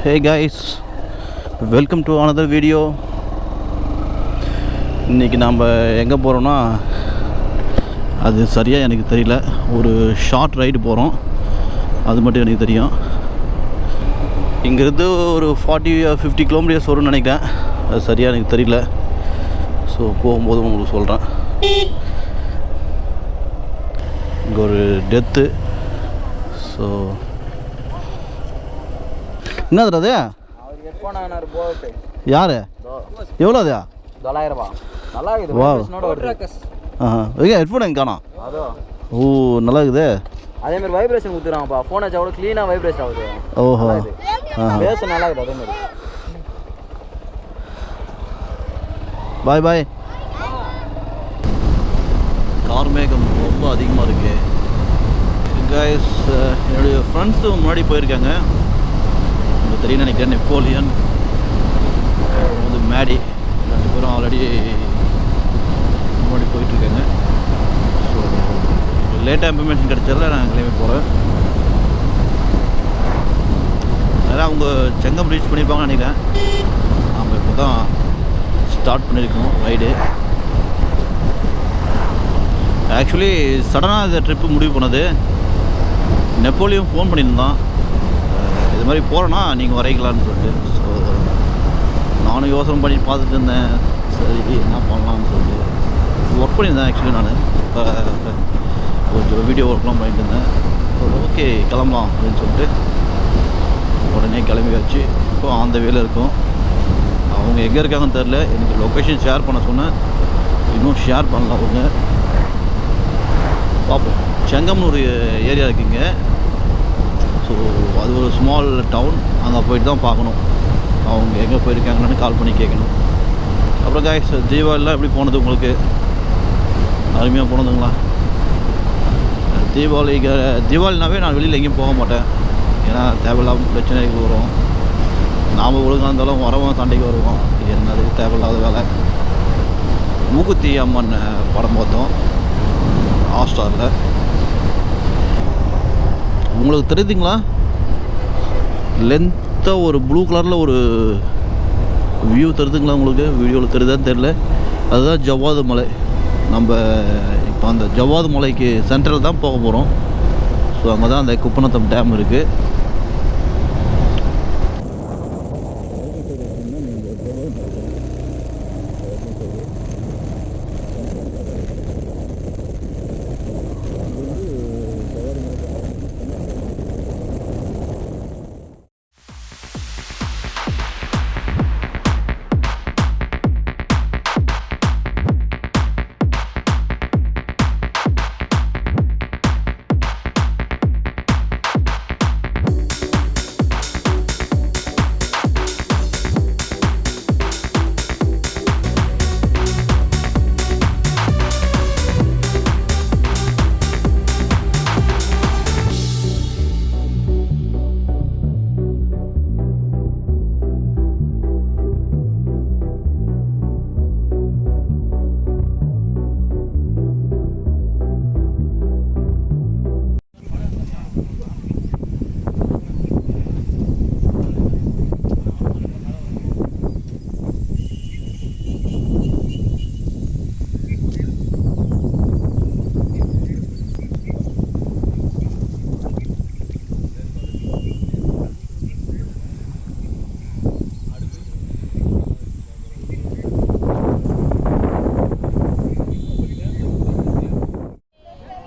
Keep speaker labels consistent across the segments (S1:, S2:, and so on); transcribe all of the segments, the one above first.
S1: Hey guys, welcome to another video. இன்றைக்கி நாம் எங்கே போகிறோன்னா அது சரியாக எனக்கு தெரியல. ஒரு ஷார்ட் ரைடு போகிறோம், அது மட்டும் எனக்கு தெரியும். இங்கேருந்து ஒரு 40-50 கிலோமீட்டர்ஸ் வரும்னு நினைக்கிறேன். அது சரியாக எனக்கு தெரியல. ஸோ போகும்போது உங்களுக்கு சொல்கிறேன். இங்கே ஒரு டெத்து. ஸோ என்னது அது? யாரு? எவ்வளோ அது?
S2: 900 நல்லா இருக்குது.
S1: ஹெட்ஃபோன் எங்கே காணோம்? ஓ, நல்லா இருக்குது.
S2: அதே மாதிரி வைப்ரேஷன் கொடுத்துறாங்கப்பா. ஃபோன் வச்சா கூட க்ளீனாக வைப்ரேஷன் ஆகுது.
S1: ஓஹோ,
S2: பேச நல்லா இருக்குது. அதே மாதிரி
S1: பாய் பாய். கார்மேகம் ரொம்ப அதிகமாக இருக்கு. கைஸ், என்னுடைய ஃப்ரெண்ட்ஸு முன்னாடி போயிருக்காங்க. உங்களுக்கு தெரியும் நினைக்கிறேன். நெப்போலியன் வந்து மேடி 2 பேரும் ஆல்ரெடி முன்னாடி போயிட்டுருக்காங்க. ஸோ லேட்டாக இன்ஃபர்மேஷன் கிடைச்சதில் நான் கிளம்பி போகிறேன். அதனால் அவங்க செங்கம் ரீச் பண்ணியிருப்பாங்கன்னு நினைக்கிறேன். நாம் இப்போ தான் ஸ்டார்ட் பண்ணியிருக்கோம் ரைடு. ஆக்சுவலி சடனாக இந்த ட்ரிப்பு முடிவு பண்ணது. நெப்போலியன் ஃபோன் பண்ணியிருந்தான், இது மாதிரி போகிறேன்னா நீங்கள் வரைக்கலான்னு சொல்லிட்டு. ஸோ நானும் யோசனை பண்ணி பார்த்துட்டு இருந்தேன், சரி என்ன பண்ணலான்னு சொல்லிட்டு. ஒர்க் பண்ணியிருந்தேன் ஆக்சுவலி. நான் கொஞ்சம் வீடியோ ஒர்க்லாம் பண்ணிட்டு இருந்தேன். ஓகே கிளம்பலாம் அப்படின்னு சொல்லிட்டு உடனே கிளம்பி வச்சு இப்போ அந்த வேலை இருக்கும். அவங்க எங்கே இருக்காங்கன்னு தெரில. எனக்கு லொக்கேஷன் ஷேர் பண்ண சொன்னேன், இன்னும் ஷேர் பண்ணல அவங்க. பார்ப்போம். செங்கம்னு ஒரு ஏரியா இருக்குங்க. ஸோ அது ஒரு ஸ்மால் டவுன். அங்கே போயிட்டு தான் பார்க்கணும் அவங்க எங்கே போயிருக்காங்கன்னு கால் பண்ணி கேட்கணும். அப்புறம் காய்ஸ், தீபாவளிலாம் எப்படி போனது உங்களுக்கு? அருமையாக போனதுங்களா? தீபாவளினாவே நான் வெளியில் எங்கேயும் போக மாட்டேன். ஏன்னா தேவையில்லாமல் பிரச்சனைகள் வரும். நாம் ஒழுங்காக இருந்தாலும் வரவும் சண்டைக்கு வருவோம். என்னது தேவையில்லாத வேலை. மூக்குத்தி அம்மன் படம் பார்த்தோம் ஹாட்ஸ்டாரில். உங்களுக்கு தெரியுதுங்களா? லென்த்தாக ஒரு ப்ளூ கலரில் ஒரு வியூ தெரியுதுங்களா உங்களுக்கு? வீடியோவில் தெரியுதான்னு தெரில. அதுதான் ஜவ்வாது மலை. நம்ம இப்போ அந்த ஜவ்வாது மலைக்கு சென்ட்ரல் தான் போக போகிறோம். ஸோ அங்கே தான் அந்த குப்பநத்தம் டேம் இருக்குது.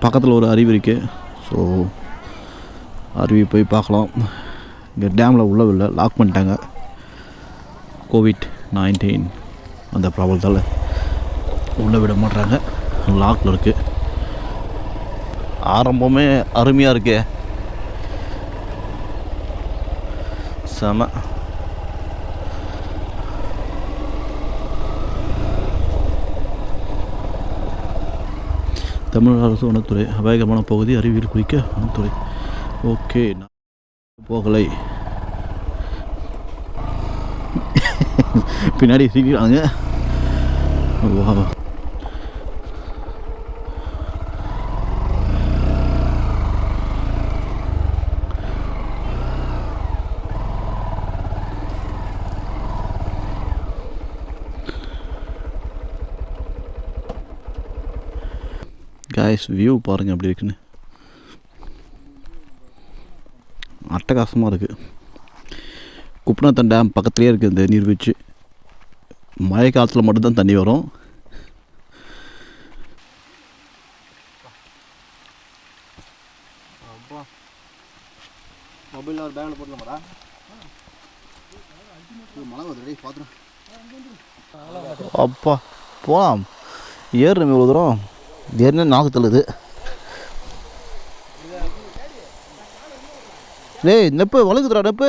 S1: பக்கத்தில் ஒரு அருவி இருக்குது. ஸோ அருவி போய் பார்க்கலாம். இங்கே டேமில் உள்ளவில்லை, லாக் பண்ணிட்டாங்க. COVID-19 அந்த ப்ராப்ளத்தால் உள்ளே விட மாட்டுறாங்க, லாக்கில் இருக்குது. ஆரம்பமே அருமையாக இருக்கே, செம. தமிழக அரசு வனத்துறை அபாயகரமான பகுதி அருவியில் குளிக்க வனத்துறை. ஓகே, போகலை. பின்னாடி சிரிக்கிறாங்க. வா, காய்ஸ் வியூ பாருங்கள் எப்படி இருக்குன்னு. அட்டகாசமாக இருக்குது. குப்பநாத்தன் டேம் பக்கத்துலேயே இருக்குது இந்த நீர்வீழ்ச்சி. மழை காலத்தில் மட்டும்தான் தண்ணி வரும். மொபைலில் ஒரு பேங்கில் போட்டுலாமாடா? மழை வருது பார்த்துரும். அப்பா போகலாம். ஏறுறோம் இவ்வளோ தூரம். ஏறினா நாக்கு தள்ளுது. டேய் நெப்பு வழுக்குதுடா நெப்பு.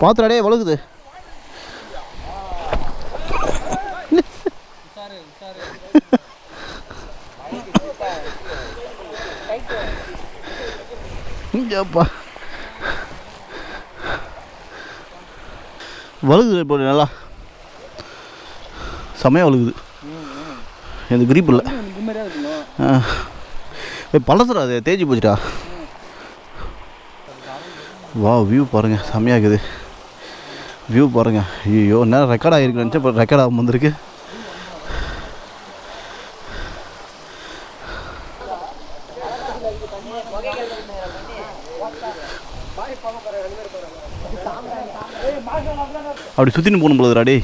S1: பாத்துடா டே வழுக்குது. இங்கப்பா வழுகுது இப்போ நல்லா செமையாக வழுகுது. எனக்கு கிரீப் இல்லை. பழசுடா அது தேய்ச்சி போச்சுடா. வா வியூ பாருங்கள் செம்மையாக இருக்குது. வியூ பாருங்கள். ஐயோ நேரம் ரெக்கார்ட் ஆகிருக்கு நினச்சா இப்போ ரெக்கார்ட் ஆகும் வந்திருக்கு. அப்படி சுற்றின்னு போகணும் போலதுடா டே.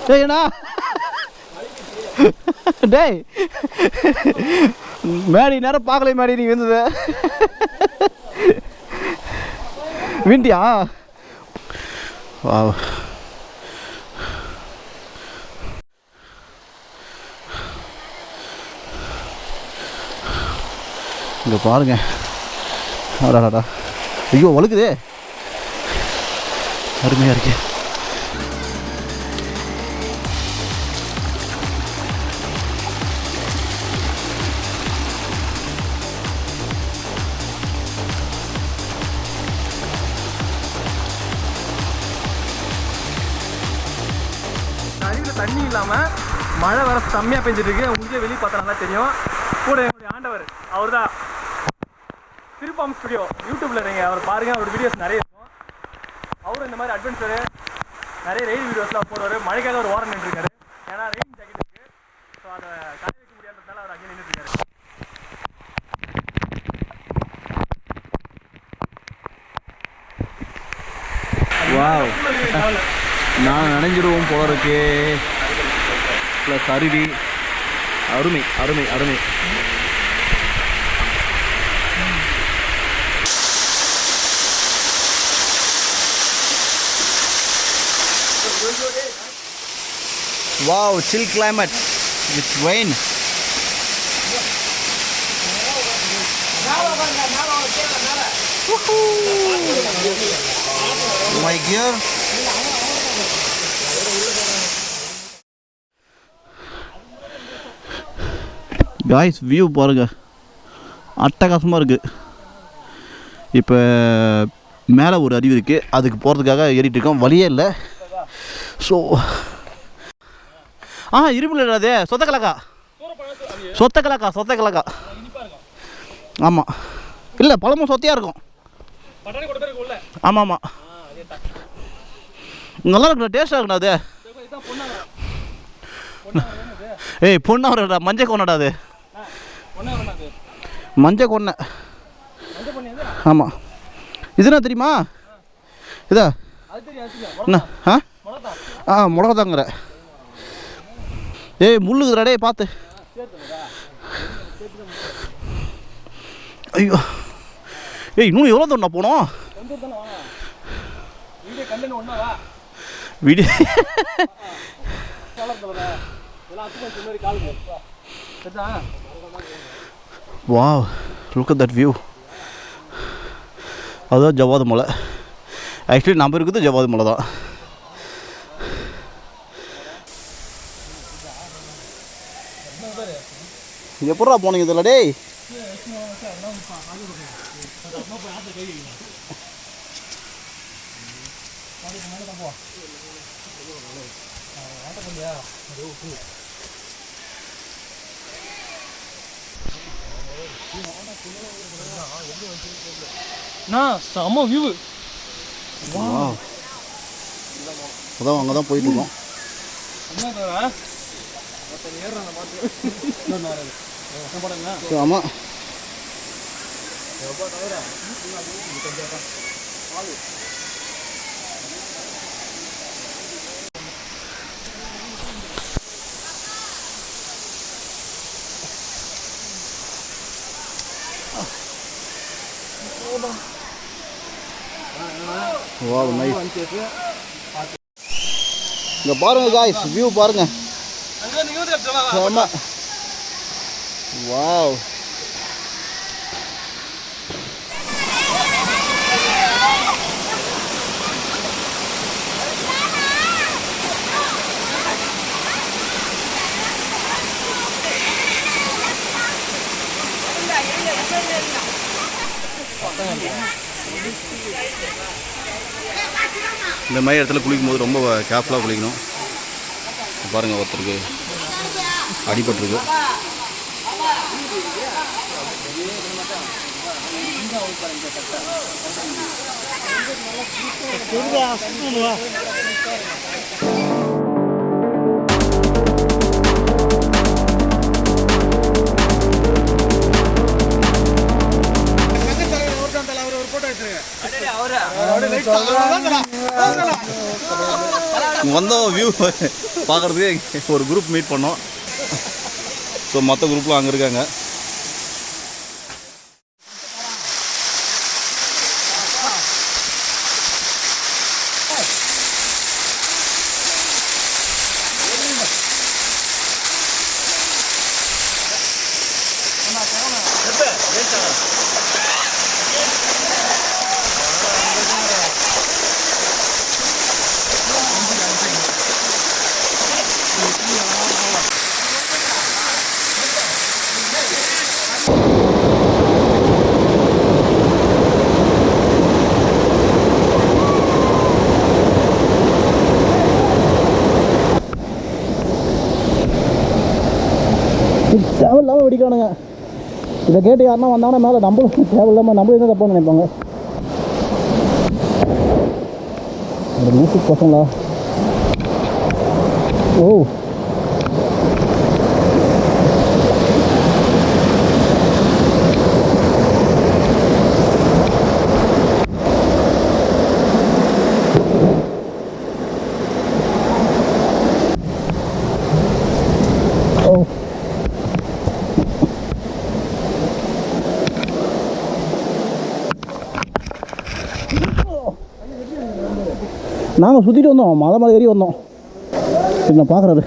S1: டேய்ண்ணா டேய் மேடி நேரம் பார்க்கல மேடி நீ வந்தது வீண்டியா? வா இங்கே பாருங்க. அடாடா ஐயோ வழுக்குதே. அருமையாக இருக்கு.
S2: தண்ணி இல்லாமல் மழை வர செம்மையாக பெஞ்சிட்டு இருக்கு. உங்களுக்கு வெளியே பார்த்தா நல்லா தெரியும். கூட என்னுடைய ஆண்டவர் அவர் தான் திருப்பாம் ஸ்டுடியோ யூடியூப்ல இருங்க. அவர் பாருங்க. அவரோட வீடியோஸ் நிறைய இருக்கும். அவரும் இந்த மாதிரி அட்வென்ச்சரு நிறைய ரெயின் வீடியோஸ்லாம் போடுவார். மழைக்காக ஒரு ஓரம் நின்றுருக்காரு. ஏன்னா ரெயின் ஜாக்கெட் இருக்கு. ஸோ அதை காய வைக்க முடியாததுனால அவர் அங்கே நின்றுட்டு இருக்காரு.
S1: வாவ் நான் நினைஞ்சிடுவோம் போல இருக்கு. ப்ளஸ் அருவி. அருமை அருமை அருமை. Wow, chill climate with rain. My gear. Guys, view பாருங்க அட்டகாசமாக இருக்குது. இப்போ மேலே ஒரு அருவி இருக்குது. அதுக்கு போகிறதுக்காக ஏறிட்டு இருக்கோம். வழியே இல்லை. ஸோ இருப்பில் அது சொத்த கலக்கா ஆமாம். இல்லை பழமும் சொத்தையாக இருக்கும். ஆமாம் ஆமாம் நல்லா இருக்குண்ணா. டேஸ்ட்டாக இருக்குண்ணா அது. ஏய் பொண்ணா மஞ்சள் கொண்டடா அது. மஞ்சள் கொன்னை. ஆமாம். இதுனா தெரியுமா? இதா என்ன? மிளகா தாங்கிற. ஏய் முள்ளுக்குதுடா டே பார்த்து. ஐயோ ஏய் இன்னும் எவ்வளோ தூரம் போனோம் video wow look at that view அதுதான் ஜவ்வாது மலை ஆக்சுவலி நம்ம இருக்குது ஜவ்வாது மலை தான் எப்படா போனீங்க இதில் டேய்
S2: செம்ம வியூ
S1: அதான் அங்கே தான் போயிட்டு இருக்கோம் ஆமாம் வாவ் நைஸ் இங்கே பாருங்க காய்ஸ் வியூ பாருங்க ஆமாம் வாவ் இந்த மாதிரி இடத்துல குளிக்கும் போது ரொம்ப கேர்ஃபுல்லாக குளிக்கணும் பாருங்கள் ஒருத்தருக்கு அடிபட்டிருக்கு வந்தோம் வியூ பார்க்குறதுக்கு ஒரு குரூப் மீட் பண்ணோம் ஸோ மற்ற குரூப்லாம் அங்கே இருக்காங்க தேவையில்லாமல் வெடிக்கிறானுங்க இதை கேட்டு யாருன்னா வந்தாங்கன்னா மேலே நம்மளும் தேவையில்லாமல் நம்மளும் தான் தப்பாக நினைப்பாங்க ஒரு மியூசிக் பசங்களா ஓ நாங்கள் சுற்றிட்டு வந்தோம் மலை மலை ஏறி வந்தோம் சரி நான் பார்க்குறாரு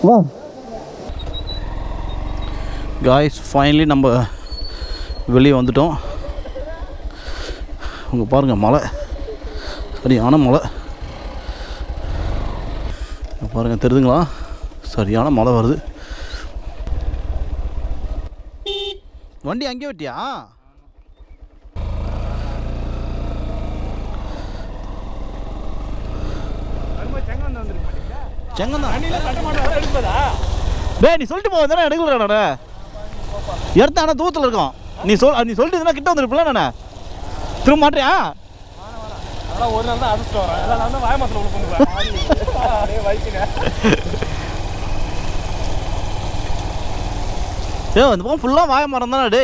S1: வா காய்ஸ் ஃபைனலி நம்ம வெளியே வந்துட்டோம் அங்கே பாருங்கள் மலை சரியான மலை பாருங்கள் தெரியுதுங்களா சரியான மழை வருது வண்டி அங்கே விட்டியா டேய் நீ சொல்லிட்டு போக தானே எடுக்கலடா எடுத்த ஆனால் தூரத்தில் இருக்கோம் நீ சொல்லிட்டு கிட்ட வந்துருப்பில்ல நான் திரும்ப மாட்டியா
S2: ஆனால் ஒரு நாள் தான் அதிர்ஷ்டம் வரேன் எல்லா நாள் தான் வாயமரத்தில் உள்ள பொண்ணு வைக்குங்க.
S1: அந்த பக்கம் ஃபுல்லாக வாய மரம் தானே டே.